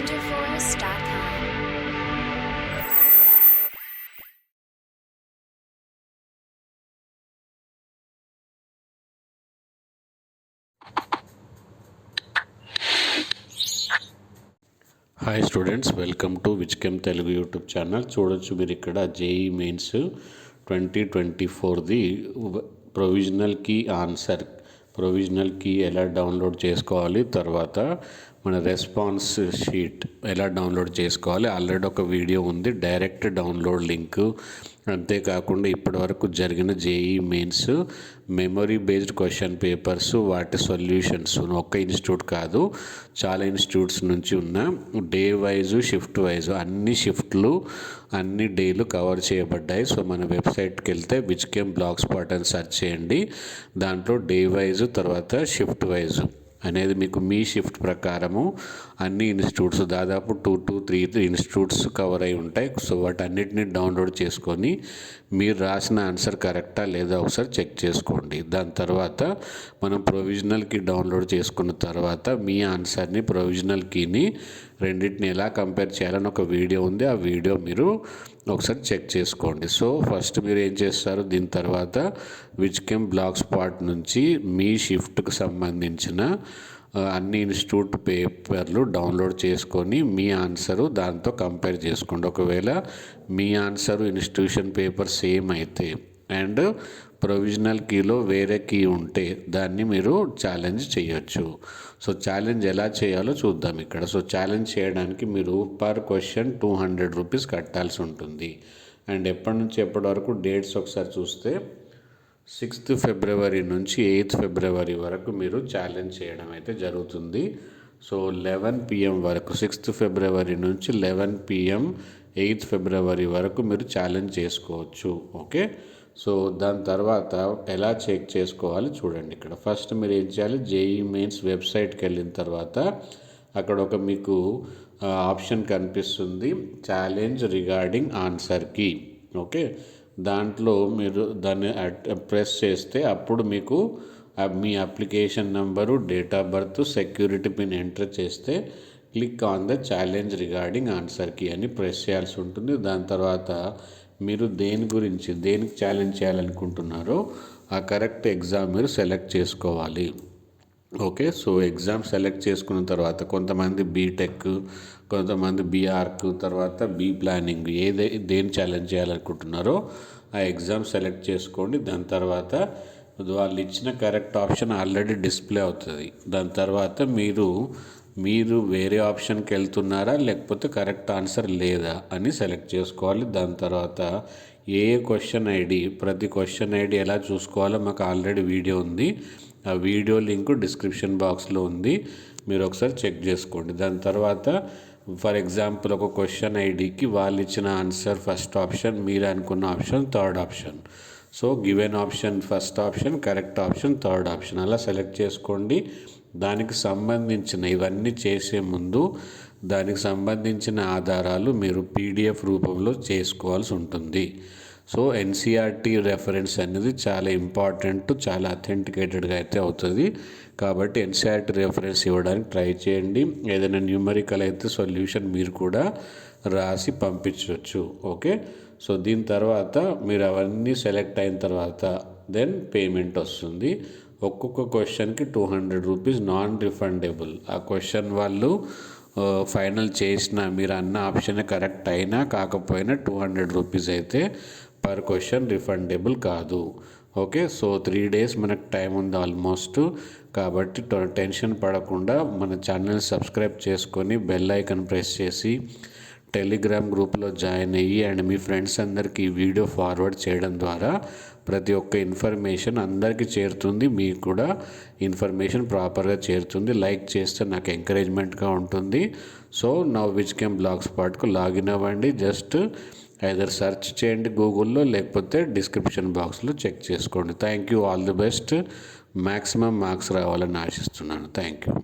wonderforce.com. Hi students, welcome to విజ్కెమ్ Telugu YouTube channel. చూడొచ్చు మీరు ఇక్కడ జేఈ మెయిన్స్ 2024ది ప్రొవిజనల్ కీ ఎలా డౌన్లోడ్ చేసుకోవాలి, తర్వాత మన రెస్పాన్స్ షీట్ ఎలా డౌన్లోడ్ చేసుకోవాలి. ఆల్రెడీ ఒక వీడియో ఉంది, డైరెక్ట్ డౌన్లోడ్ లింక్. అంతేకాకుండా ఇప్పటివరకు జరిగిన JEE mains memory based question papers, వాటి సొల్యూషన్స్ ఒక్క ఇన్స్టిట్యూట్ కాదు, చాలా ఇన్స్టిట్యూట్స్ నుంచి ఉన్న డే వైజు షిఫ్ట్ వైజు అన్ని షిఫ్ట్లు అన్ని డేలు కవర్ చేయబడ్డాయి. సో మన వెబ్సైట్కి వెళ్తే విజ్కెమ్ బ్లాగ్ స్పాట్ అని సెర్చ్ చేయండి. దాంట్లో డే వైజు తర్వాత షిఫ్ట్ వైజు అనేది మీకు మీ షిఫ్ట్ ప్రకారము అన్ని ఇన్స్టిట్యూట్స్ దాదాపు 2 to 3 ఇన్స్టిట్యూట్స్ కవర్ అయి ఉంటాయి. సో వాటన్నిటిని డౌన్లోడ్ చేసుకొని మీరు రాసిన ఆన్సర్ కరెక్టా లేదా ఒకసారి చెక్ చేసుకోండి. దాని తర్వాత మనం ప్రొవిజనల్ కీ డౌన్లోడ్ చేసుకున్న తర్వాత మీ ఆన్సర్ని ప్రొవిజనల్ కీని రెండింటిని ఎలా కంపేర్ చేయాలని ఒక వీడియో ఉంది, ఆ వీడియో మీరు ఒకసారి చెక్ చేసుకోండి. సో ఫస్ట్ మీరు ఏం చేస్తారు, దీని తర్వాత విజ్కెమ్ బ్లాగ్ స్పాట్ నుంచి మీ షిఫ్ట్కి సంబంధించిన అన్ని ఇన్స్టిట్యూట్ పేపర్లు డౌన్లోడ్ చేసుకొని మీ ఆన్సరు దాంతో కంపేర్ చేసుకోండి. ఒకవేళ మీ ఆన్సరు ఇన్స్టిట్యూషన్ పేపర్ సేమ్ అయితే అండ్ ప్రొవిజనల్ కీలో వేరే కీ ఉంటే దాన్ని మీరు ఛాలెంజ్ చేయొచ్చు. సో ఛాలెంజ్ ఎలా చేయాలో చూద్దాం ఇక్కడ. సో ఛాలెంజ్ చేయడానికి మీరు పర్ క్వశ్చన్ 200 రూపీస్ కట్టాల్సి ఉంటుంది. అండ్ ఎప్పటి నుంచి ఎప్పటి వరకు డేట్స్ ఒకసారి చూస్తే 6th February నుంచి 8th February వరకు మీరు ఛాలెంజ్ చేయడం అయితే జరుగుతుంది. సో 11 PM వరకు 6th February నుంచి 11 PM 8th February వరకు మీరు ఛాలెంజ్ చేసుకోవచ్చు. ఓకే, సో దాని తర్వాత ఎలా చెక్ చేసుకోవాలి చూడండి. ఇక్కడ ఫస్ట్ మీరు ఏం చేయాలి, జేఈ మెయిన్స్ వెబ్సైట్కి వెళ్ళిన తర్వాత అక్కడ ఒక మీకు ఆప్షన్ కనిపిస్తుంది, challenge regarding answer key. Okay, దాంట్లో మీరు దాన్ని ప్రెస్ చేస్తే అప్పుడు మీకు మీ application number, date of birth, security pin enter చేస్తే click on the challenge regarding answer key అని ప్రెస్ చేయాల్సి ఉంటుంది. దాని తర్వాత మీరు దేనికి ఛాలెంజ్ చేయాలనుకుంటున్నారో ఆ కరెక్ట్ ఎగ్జామ్ మీరు సెలెక్ట్ చేసుకోవాలి. ఓకే, సో ఎగ్జామ్ సెలెక్ట్ చేసుకున్న తర్వాత కొంతమంది బీటెక్, కొంతమంది బీఆర్క్, తర్వాత బీ ప్లానింగ్ దేని ఛాలెంజ్ చేయాలనుకుంటున్నారో ఆ ఎగ్జామ్ సెలెక్ట్ చేసుకోండి. దాని తర్వాత వాళ్ళు ఇచ్చిన కరెక్ట్ ఆప్షన్ ఆల్రెడీ డిస్ప్లే అవుతుంది. దాని తర్వాత మీరు వేరే ఆప్షన్కి వెళ్తున్నారా లేకపోతే కరెక్ట్ ఆన్సర్ లేదా అని సెలెక్ట్ చేసుకోవాలి. దాని తర్వాత ఏ క్వశ్చన్ ఐడి, ప్రతి క్వశ్చన్ ఐడి ఎలా చూసుకోవాలో మాకు ఆల్రెడీ వీడియో ఉంది, ఆ వీడియో లింక్ డిస్క్రిప్షన్ బాక్స్లో ఉంది, మీరు ఒకసారి చెక్ చేసుకోండి. దాని తర్వాత ఫర్ ఎగ్జాంపుల్ ఒక క్వశ్చన్ ఐడికి వాళ్ళు ఇచ్చిన ఆన్సర్ ఫస్ట్ ఆప్షన్, మీరు అనుకున్న option third option. So given option first option, correct option third option, అలా సెలెక్ట్ చేసుకోండి. దానికి సంబంధించిన ఇవన్నీ చేసే ముందు దానికి సంబంధించిన ఆధారాలు మీరు పీడిఎఫ్ రూపంలో చేసుకోవాల్సి ఉంటుంది. సో ఎన్సీఆర్టీ రెఫరెన్స్ అనేది చాలా ఇంపార్టెంట్, చాలా అథెంటికేటెడ్గా అయితే అవుతుంది. కాబట్టి ఎన్సీఆర్టీ రెఫరెన్స్ ఇవ్వడానికి ట్రై చేయండి. ఏదైనా న్యూమరికల్ అయితే సొల్యూషన్ మీరు కూడా రాసి పంపించవచ్చు. ఓకే, సో దీని తర్వాత మీరు అవన్నీ సెలెక్ట్ అయిన తర్వాత దెన్ పేమెంట్ వస్తుంది. ఒక్కొక్క క్వశ్చన్కి 200 రూపీస్ నాన్ రిఫండబుల్. ఆ క్వశ్చన్ వాళ్ళు ఫైనల్ చేసిన మీరు అన్న ఆప్షన్ కరెక్ట్ అయినా కాకపోయినా 200 రూపీస్ అయితే పర్ క్వశ్చన్ రిఫండబుల్ కాదు. ఓకే, సో 3 days మనకు టైం ఉంది ఆల్మోస్ట్. కాబట్టి టెన్షన్ పడకుండా మన ఛానల్ సబ్స్క్రైబ్ చేసుకొని బెల్ ఐకాన్ ప్రెస్ చేసి టెలిగ్రామ్ గ్రూప్లో జాయిన్ అయ్యి అండ్ మీ ఫ్రెండ్స్ అందరికీ ఈ వీడియో ఫార్వర్డ్ చేయడం ద్వారా ప్రతి ఒక్క ఇన్ఫర్మేషన్ అందరికీ చేరుతుంది, మీకు కూడా ఇన్ఫర్మేషన్ ప్రాపర్గా చేరుతుంది. లైక్ చేస్తే నాకు ఎంకరేజ్మెంట్గా ఉంటుంది. సో నా విజ్కెమ్ బ్లాగ్ స్పాట్కు లాగిన్ అవ్వండి. జస్ట్ ఐదర్ సెర్చ్ చేయండి గూగుల్లో, లేకపోతే డిస్క్రిప్షన్ బాక్స్లో చెక్ చేసుకోండి. Thank you, all the best. Maximum marks రావాలని ఆశిస్తున్నాను. Thank you.